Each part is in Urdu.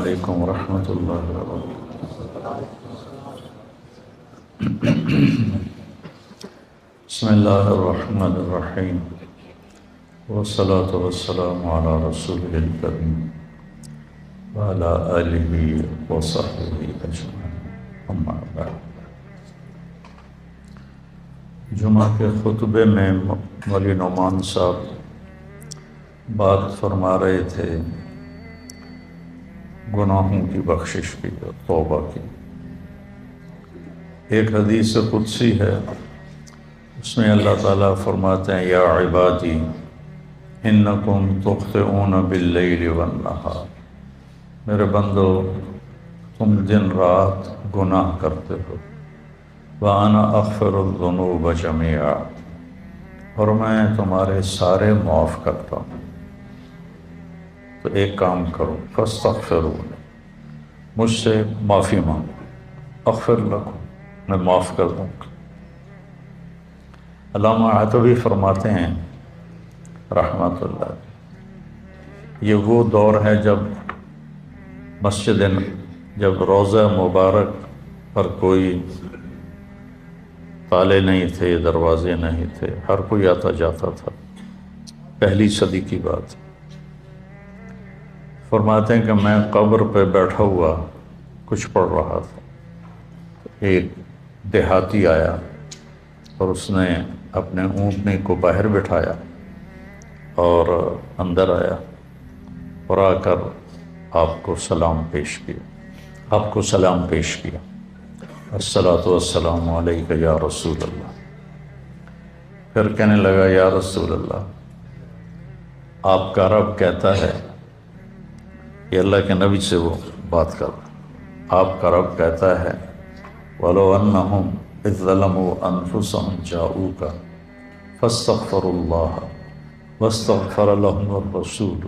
علیکم ورحمۃ اللہ وبرکاتہ۔ بسم اللہ الرحمن الرحیم، والصلاۃ والسلام علی رسول الکریم وعلی آلہ وصحبہ اجمعین، اما بعد۔ جمعہ کے خطبے میں مولی نعمان صاحب بات فرما رہے تھے گناہوں کی بخشش کی اور توبہ کی۔ ایک حدیث قدسی ہے، اس میں اللہ تعالیٰ فرماتے ہیں یا عبادی انکم تخطئون باللیل والنہار، میرے بندو تم دن رات گناہ کرتے ہو، وانا اغفر الذنوب جميعا، اور میں تمہارے سارے معاف کرتا ہوں۔ تو ایک کام کرو، فاستغفرونی، مجھ سے معافی مانگو، اغفر لکم، میں معاف کر دوں گا۔ علامہ عتبی فرماتے ہیں رحمۃ اللہ، یہ وہ دور ہے جب روضہ مبارک پر کوئی تالے نہیں تھے، دروازے نہیں تھے، ہر کوئی آتا جاتا تھا، پہلی صدی کی بات۔ فرماتے ہیں کہ میں قبر پہ بیٹھا ہوا کچھ پڑھ رہا تھا، ایک دیہاتی آیا اور اس نے اپنے اونٹنی کو باہر بٹھایا اور اندر آیا اور آ کر آپ کو سلام پیش کیا، الصلاۃ والسلام علیک یا رسول اللہ۔ پھر کہنے لگا یا رسول اللہ، آپ کا رب کہتا ہے، یہ اللہ کے نبی سے وہ بات کر رہا، آپ کا رب کہتا ہے وَلَوْ أَنَّهُمْ إِذْ ظَلَمُوا أَنفُسَهُمْ جَاءُوكَ فَاسْتَغْفَرُوا اللَّهَ وَاسْتَغْفَرَ لَهُمُ الرَّسُولُ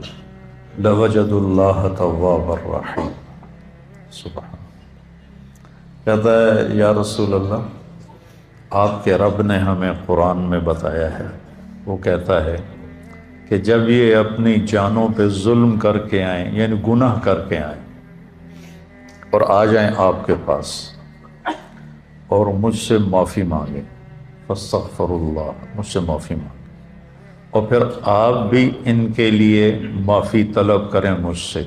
لَوَجَدُوا اللَّهَ تَوَّابًا رَحِيمًا۔ سبحان، کہتا ہے یا رسول اللہ، آپ کے رب نے ہمیں قرآن میں بتایا ہے، وہ کہتا ہے کہ جب یہ اپنی جانوں پہ ظلم کر کے آئیں، یعنی گناہ کر کے آئیں اور آ جائیں آپ کے پاس اور مجھ سے معافی مانگیں، فاستغفر اللہ، مجھ سے معافی مانگیں، اور پھر آپ بھی ان کے لیے معافی طلب کریں مجھ سے،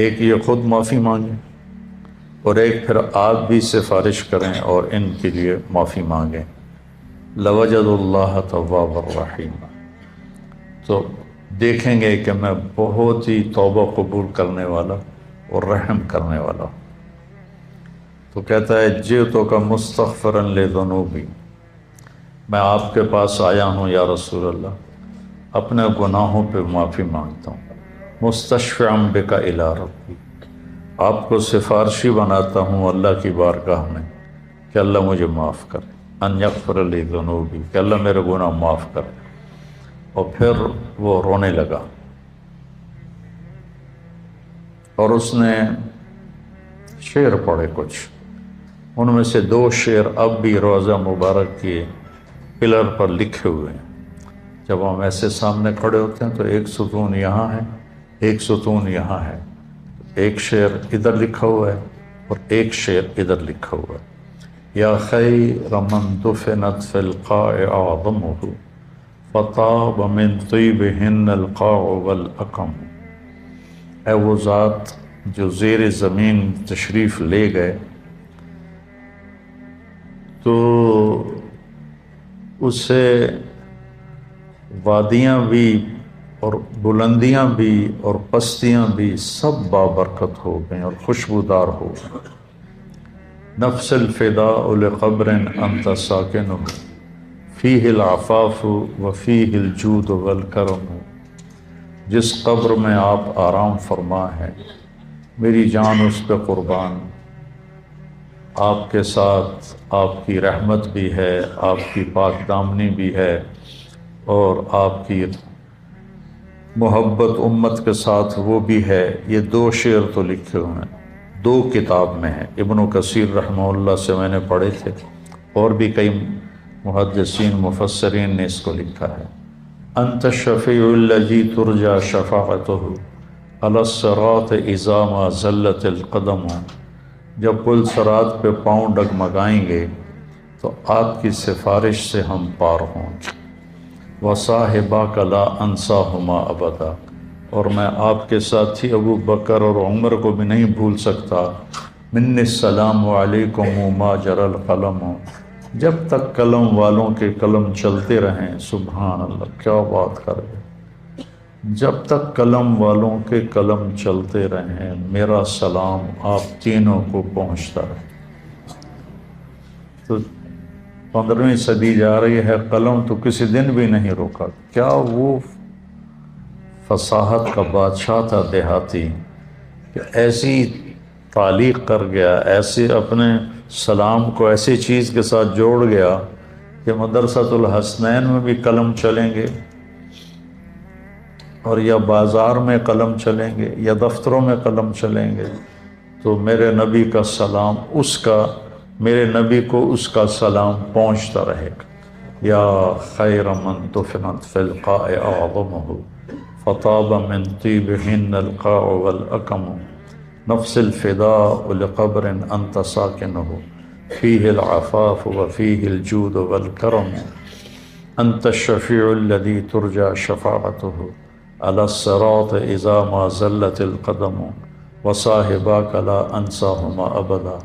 ایک یہ خود معافی مانگیں اور ایک پھر آپ بھی سفارش کریں اور ان کے لیے معافی مانگیں، لوجد اللہ توابا رحیما، تو دیکھیں گے کہ میں بہت ہی توبہ قبول کرنے والا اور رحم کرنے والا ہوں۔ تو کہتا ہے جئتک مستغفرا لذنوبی، میں آپ کے پاس آیا ہوں یا رسول اللہ، اپنے گناہوں پہ معافی مانگتا ہوں، مستشفعا بک الی ربی، آپ کو سفارشی بناتا ہوں اللہ کی بارگاہ میں کہ اللہ مجھے معاف کرے، ان یغفر لی ذنوبی، کہ اللہ میرے گناہ معاف کرے۔ اور پھر وہ رونے لگا اور اس نے شعر پڑھے کچھ، ان میں سے 2 شعر اب بھی روضہ مبارک کے پلر پر لکھے ہوئے ہیں۔ جب ہم ایسے سامنے کھڑے ہوتے ہیں تو ایک ستون یہاں ہے، ایک ستون یہاں ہے، ایک شعر ادھر لکھا ہوا ہے اور ایک شعر ادھر لکھا ہوا ہے، یا خیر من دفنت فی القاع اعظمہ فطاب من طیبہن القاع والاکم، اے وہ ذات جو زیر زمین تشریف لے گئے تو اسے وادیاں بھی اور بلندیاں بھی اور پستیاں بھی سب بابرکت ہو گئیں اور خوشبودار ہو گئیں۔ نفس الفداء لقبر انت ساکنہ فیہ العفاف وفیہ الجود والکرم، جس قبر میں آپ آرام فرما ہے میری جان اس پہ قربان، آپ کے ساتھ آپ کی رحمت بھی ہے، آپ کی پاک دامنی بھی ہے، اور آپ کی محبت امت کے ساتھ وہ بھی ہے۔ یہ 2 شعر تو لکھے ہوئے ہیں، 2 کتاب میں ہیں، ابن کثیر رحمہ اللہ سے میں نے پڑھے تھے، اور بھی کئی محدثین مفسرین نے اس کو لکھا ہے۔ انت الشفیع الذی ترجى شفاعتہ علی الصراط اذا ما زلت القدم، جب پل صراط پہ پاؤں ڈگمگائیں گے تو آپ کی سفارش سے ہم پار ہوں گے۔ وصاحباک لا انساہما ابدا، اور میں آپ کے ساتھی ابو بکر اور عمر کو بھی نہیں بھول سکتا۔ من السلام علیکم ما جرى القلم، جب تک قلم والوں کے قلم چلتے رہیں۔ سبحان اللہ، کیا بات کر رہے، جب تک قلم والوں کے قلم چلتے رہیں میرا سلام آپ تینوں کو پہنچتا رہے۔ تو 15ویں صدی جا رہی ہے، قلم تو کسی دن بھی نہیں روکا۔ کیا وہ فصاحت کا بادشاہ تھا دیہاتی کہ ایسی تعلیق کر گیا، ایسے اپنے سلام کو ایسی چیز کے ساتھ جوڑ گیا کہ مدرسۃ الحسنین میں بھی قلم چلیں گے، اور یا بازار میں قلم چلیں گے یا دفتروں میں قلم چلیں گے، تو میرے نبی کا سلام میرے نبی کو اس کا سلام پہنچتا رہے گا۔ یا خیر من دفنت فی القاع اعظمہ فطاب من طیبہن القاع والاکم، نفس الفداء لقبر انت ساکنہ فیہ العفاف وفیہ الجود والکرم، انت الشفیع الذی ترجى شفاعتہ علی الصراط اذا ما زلت القدم، وصاحباک لا انساہما ابدا،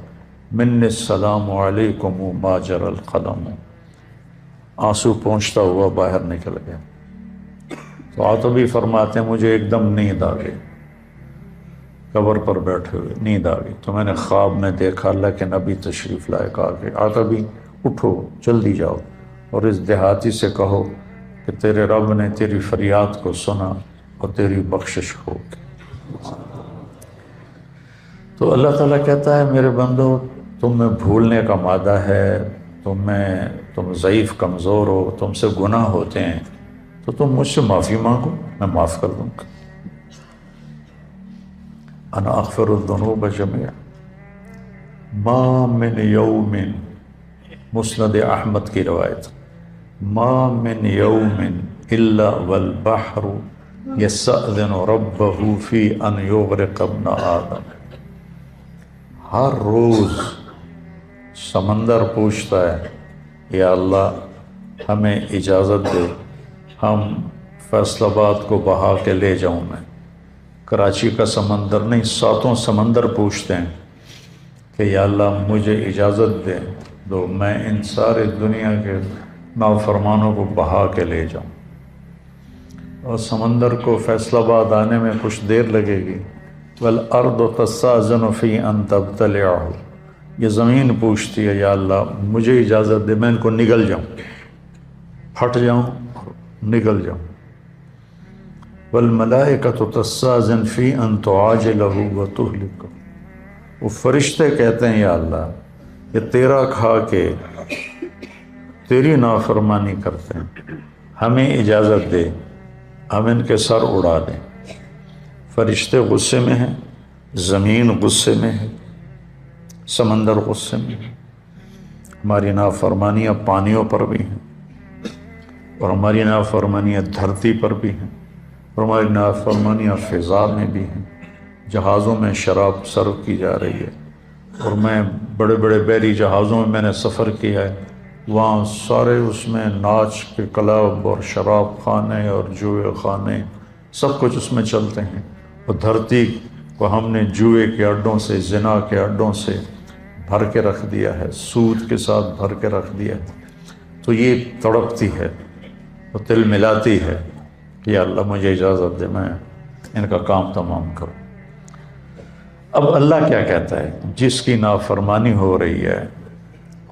من السلام علیکم ما جرى القلم۔ آنسو پہنچتا ہوا باہر نکل گیا۔ تو عاطبی فرماتے ہیں مجھے ایک دم نیند آ گئی، قبر پر بیٹھے ہوئے نیند آ گئی، تو میں نے خواب میں دیکھا اللہ کے نبی تشریف لائے، کہا کہ عاطبی اٹھو جلدی جاؤ اور اس دیہاتی سے کہو کہ تیرے رب نے تیری فریاد کو سنا اور تیری بخشش ہوگی۔ تو اللہ تعالیٰ کہتا ہے میرے بندو، تم میں بھولنے کا مادہ ہے، تم ضعیف کمزور ہو، تم سے گناہ ہوتے ہیں، تو تم مجھ سے معافی مانگو، میں معاف کر دوں گا۔ انا اغفر الذنوب جميعا ما من یوم، مسند احمد کی روایت، ما من یوم الا والبحر یستأذن ربه فی ان یغرق ابن آدم، ہر روز سمندر پوچھتا ہے یا اللہ ہمیں اجازت دے، ہم فیصل آباد کو بہا کے لے جاؤں میں۔ کراچی کا سمندر نہیں، 7 سمندر پوچھتے ہیں کہ یا اللہ مجھے اجازت دے دو، میں ان سارے دنیا کے نافرمانوں کو بہا کے لے جاؤں۔ اور سمندر کو فیصل آباد آنے میں کچھ دیر لگے گی۔ والارض تستأذن فی ان تبتلعہ، یہ زمین پوچھتی ہے یا اللہ مجھے اجازت دے میں ان کو نگل جاؤں، پھٹ جاؤں، نگل جاؤں۔ والملائکۃ تستأذن فی ان تعاجلہ وتہلکہ، وہ فرشتے کہتے ہیں یا اللہ یہ تیرا کھا کے تیری نافرمانی کرتے ہیں، ہمیں اجازت دے ہم ان کے سر اڑا دیں۔ فرشتے غصے میں ہیں، زمین غصے میں ہے، سمندر غصے میں ہے، ہماری نافرمانیاں پانیوں پر بھی ہیں، اور ہماری نافرمانیاں دھرتی پر بھی ہیں، اور ہماری نافرمانیاں فضا میں بھی ہیں۔ جہازوں میں شراب سرو کی جا رہی ہے، اور میں بڑے بڑے بحری جہازوں میں نے سفر کیا ہے، وہاں سارے اس میں ناچ کے کلب اور شراب خانے اور جوئے خانے سب کچھ اس میں چلتے ہیں، اور دھرتی کو ہم نے جوئے کے اڈوں سے، زنا کے اڈوں سے بھر کے رکھ دیا ہے، سود کے ساتھ بھر کے رکھ دیا ہے۔ تو یہ تڑپتی ہے اور دل ملاتی ہے کہ یا اللہ مجھے اجازت دے میں ان کا کام تمام کروں۔ اب اللہ کیا کہتا ہے؟ جس کی نافرمانی ہو رہی ہے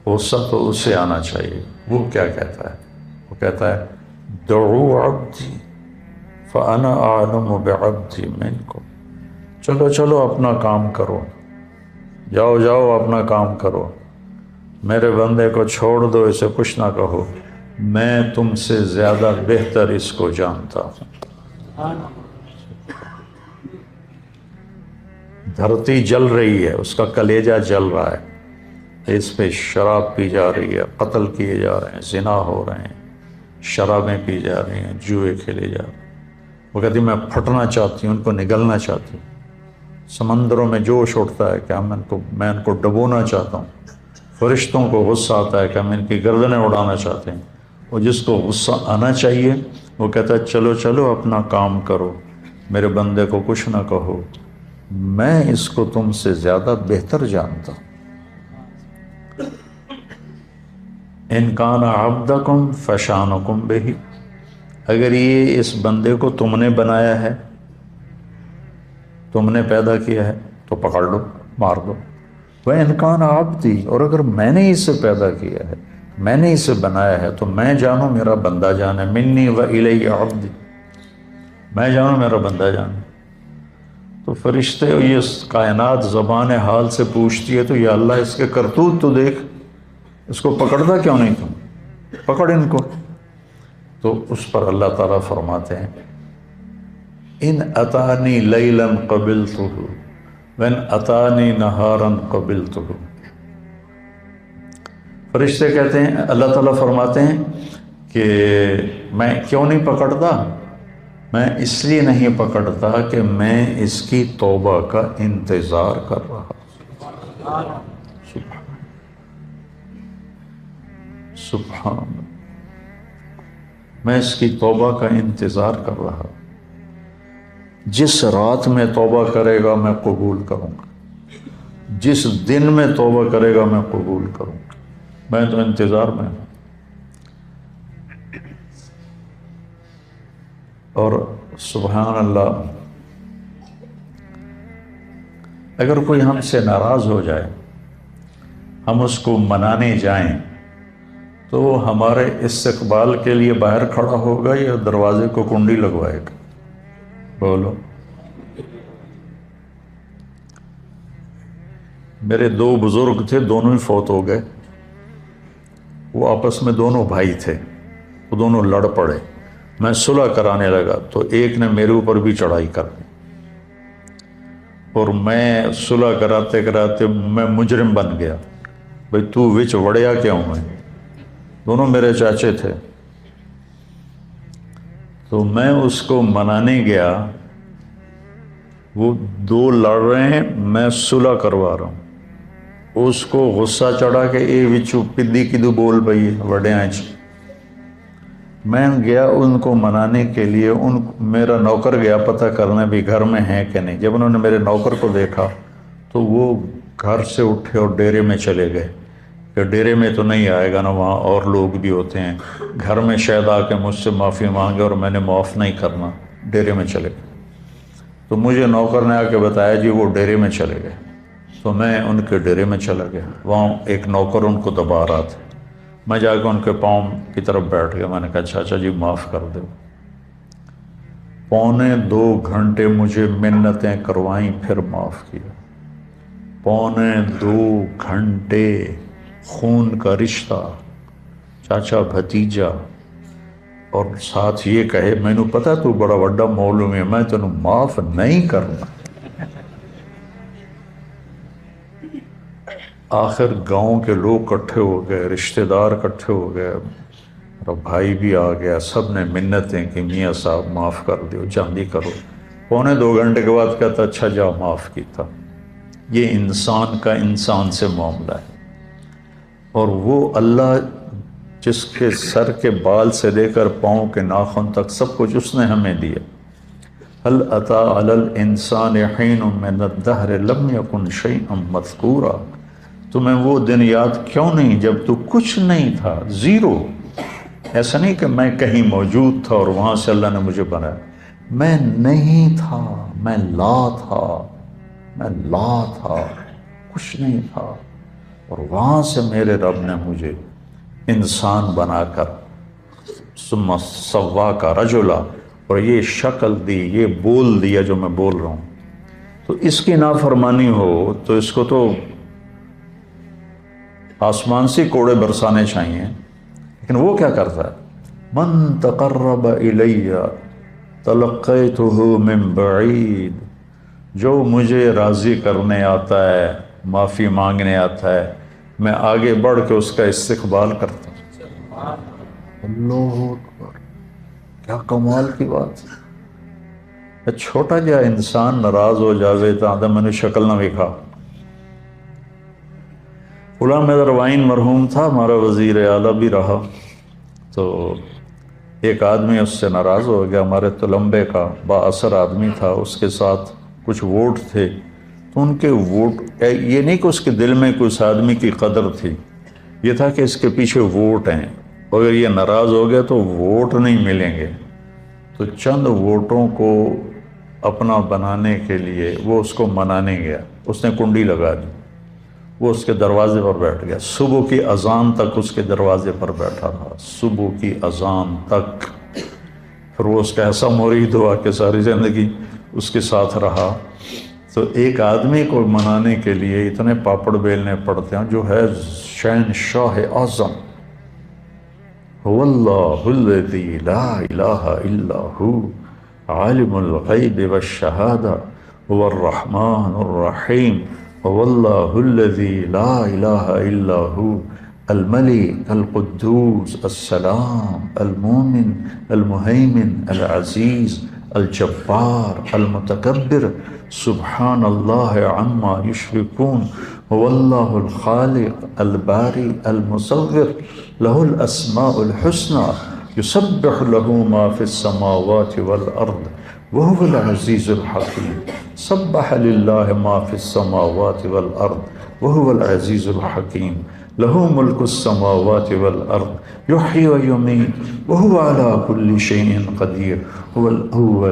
غصہ تو اسے آنا چاہیے، وہ کیا کہتا ہے؟ وہ کہتا ہے دعوا عبدی فانا اعلم بعبدی منکم، چلو چلو اپنا کام کرو، جاؤ جاؤ اپنا کام کرو، میرے بندے کو چھوڑ دو، اسے کچھ نہ کہو، میں تم سے زیادہ بہتر اس کو جانتا ہوں۔ دھرتی جل رہی ہے، اس کا کلیجہ جل رہا ہے، اس پہ شراب پی جا رہی ہے، قتل کیے جا رہے ہیں، زنا ہو رہے ہیں، شرابیں پی جا رہی ہیں، جوئے کھیلے جا رہے ہیں، وہ کہتی میں پھٹنا چاہتی ہوں، ان کو نگلنا چاہتی ہوں، سمندروں میں جوش اٹھتا ہے کہ میں ان کو ڈبونا چاہتا ہوں، فرشتوں کو غصہ آتا ہے کہ ہم ان کی گردنیں اڑانا چاہتے ہیں۔ اور جس کو غصہ آنا چاہیے وہ کہتا ہے چلو چلو اپنا کام کرو، میرے بندے کو کچھ نہ کہو، میں اس کو تم سے زیادہ بہتر جانتا ہوں۔ ان کان عبدکم فشانکم بہ، اگر یہ اس بندے کو تم نے بنایا ہے، تم نے پیدا کیا ہے تو پکڑ لو، مار دو۔ وَإِنْ كَانَ عَبْدِي، اور اگر میں نے اسے پیدا کیا ہے، میں نے اسے بنایا ہے تو میں جانوں میرا بندہ جانے، منی وَإِلَيَّ عَبْدِي، میں جانوں میرا بندہ جانے۔ تو فرشتے یہ کائنات زبان حال سے پوچھتی ہے تو یا اللہ اس کے کرتوت تو دیکھ، اس کو پکڑتا کیوں نہیں تم، پکڑ ان کو۔ تو اس پر اللہ تعالیٰ فرماتے ہیں ان اتانی لیلا قبلتہ وان اتانی نہارا قبلتہ۔ فرشتے کہتے ہیں، اللہ تعالیٰ فرماتے ہیں کہ میں کیوں نہیں پکڑتا، میں اس لیے نہیں پکڑتا کہ میں اس کی توبہ کا انتظار کر رہا۔ سبحان، میں اس کی توبہ کا انتظار کر رہا۔ جس رات میں توبہ کرے گا میں قبول کروں گا، جس دن میں توبہ کرے گا میں قبول کروں گا، میں تو انتظار میں ہوں۔ اور سبحان اللہ، اگر کوئی ہم سے ناراض ہو جائے، ہم اس کو منانے جائیں تو ہمارے استقبال کے لیے باہر کھڑا ہوگا یا دروازے کو کنڈی لگوائے گا؟ بولو۔ میرے دو بزرگ تھے، دونوں ہی فوت ہو گئے، وہ آپس میں دونوں بھائی تھے، وہ دونوں لڑ پڑے، میں صلح کرانے لگا تو ایک نے میرے اوپر بھی چڑھائی کر دی، اور میں صلح کراتے کراتے میں مجرم بن گیا، بھئی تو وچ وڑیا کیوں ہے؟ دونوں میرے چاچے تھے۔ تو میں اس کو منانے گیا، وہ دو لڑ رہے ہیں، میں صلح کروا رہا ہوں، اس کو غصہ چڑھا کہ اے وچو پدی کدو بول پئی وڈے آنچ۔ میں گیا ان کو منانے کے لیے، میرا نوکر گیا پتہ کرنے بھی گھر میں ہیں کہ نہیں۔ جب انہوں نے میرے نوکر کو دیکھا تو وہ گھر سے اٹھے اور ڈیرے میں چلے گئے کہ ڈیرے میں تو نہیں آئے گا نا، وہاں اور لوگ بھی ہوتے ہیں، گھر میں شاید آ کے مجھ سے معافی مانگے اور میں نے معاف نہیں کرنا، ڈیرے میں چلے گئے۔ تو مجھے نوکر نے آ کے بتایا جی وہ ڈیرے میں چلے گئے، تو میں ان کے ڈیرے میں چلا گیا، وہاں ایک نوکر ان کو دبا رہا تھا، میں جا کے ان کے پاؤں کی طرف بیٹھ گیا، میں نے کہا چاچا جی معاف کر دو۔ 2.25 گھنٹے مجھے منتیں کروائیں، پھر معاف کیا۔ 2.25 گھنٹے، خون کا رشتہ، چاچا بھتیجا، اور ساتھ یہ کہے میں نے پتا تو بڑا وڈا معلوم ہے، میں تینوں معاف نہیں کرنا۔ آخر گاؤں کے لوگ کٹھے ہو گئے، رشتہ دار کٹھے ہو گئے، اور بھائی بھی آ گیا، سب نے منتیں کہ میاں صاحب معاف کر دیو، جلدی کرو۔ 2.25 گھنٹے کے بعد کہتا اچھا جا معاف کیتا۔ یہ انسان کا انسان سے معاملہ ہے، اور وہ اللہ جس کے سر کے بال سے لے کر پاؤں کے ناخن تک سب کچھ اس نے ہمیں دیا۔ هل اتى على الانسان حين من الدهر لم يكن شيئا مذكورا، تمہیں وہ دن یاد کیوں نہیں جب تو کچھ نہیں تھا، زیرو۔ ایسا نہیں کہ میں کہیں موجود تھا اور وہاں سے اللہ نے مجھے بنایا، میں نہیں تھا، میں لا تھا، میں لا تھا، کچھ نہیں تھا، اور وہاں سے میرے رب نے مجھے انسان بنا کر ثم سواک رجلا، اور یہ شکل دی، یہ بول دیا جو میں بول رہا ہوں۔ تو اس کی نافرمانی ہو تو اس کو تو آسمان سے کوڑے برسانے چاہیے، لیکن وہ کیا کرتا ہے؟ من تقرب الی تلقیتہ من بعید، جو مجھے راضی کرنے آتا ہے، معافی مانگنے آتا ہے، میں آگے بڑھ کے اس کا استقبال کرتا ہوں۔ اللہ اکبر، کیا کمال کی بات ہے۔ چھوٹا جا انسان ناراض ہو جاوے تو آدھا میں نے شکل نہ ویکھا۔ غلام حیدر وائن مرحوم تھا، ہمارا وزیر اعلیٰ بھی رہا، تو ایک آدمی اس سے ناراض ہو گیا، ہمارے تلمبے کا با اثر آدمی تھا، اس کے ساتھ کچھ ووٹ تھے، تو ان کے ووٹ، یہ نہیں کہ اس کے دل میں کوئی آدمی کی قدر تھی، یہ تھا کہ اس کے پیچھے ووٹ ہیں، اگر یہ ناراض ہو گیا تو ووٹ نہیں ملیں گے، تو چند ووٹوں کو اپنا بنانے کے لیے وہ اس کو منانے گیا، اس نے کنڈی لگا دی، وہ اس کے دروازے پر بیٹھ گیا، صبح کی اذان تک اس کے دروازے پر بیٹھا رہا، صبح کی اذان تک، پھر وہ اس کا ایسا مرید ہوا کہ ساری زندگی اس کے ساتھ رہا۔ تو ایک آدمی کو منانے کے لیے اتنے پاپڑ بیلنے پڑتے ہیں، جو ہے شہنشاہ اعظم، هو اللہ الذی لا الہ الا ہو عالم الغیب والشہادہ هو الرحمن الرحیم هو اللہ الذی لا الہ الا ہو الملک القدوس السلام المومن المہیمن العزیز الجبار المتکبر سبحان اللہ عما یشرکون هو اللہ الخالق الباری المصور له الاسماء الحسنى يسبح له ما في السماوات والارض وهو العزيز الحكيم سبح لله ما في السماوات والارض وهو العزيز الحكيم له ملك السماوات والارض يحيي ويميت وهو على كل شيء قدير هو الاول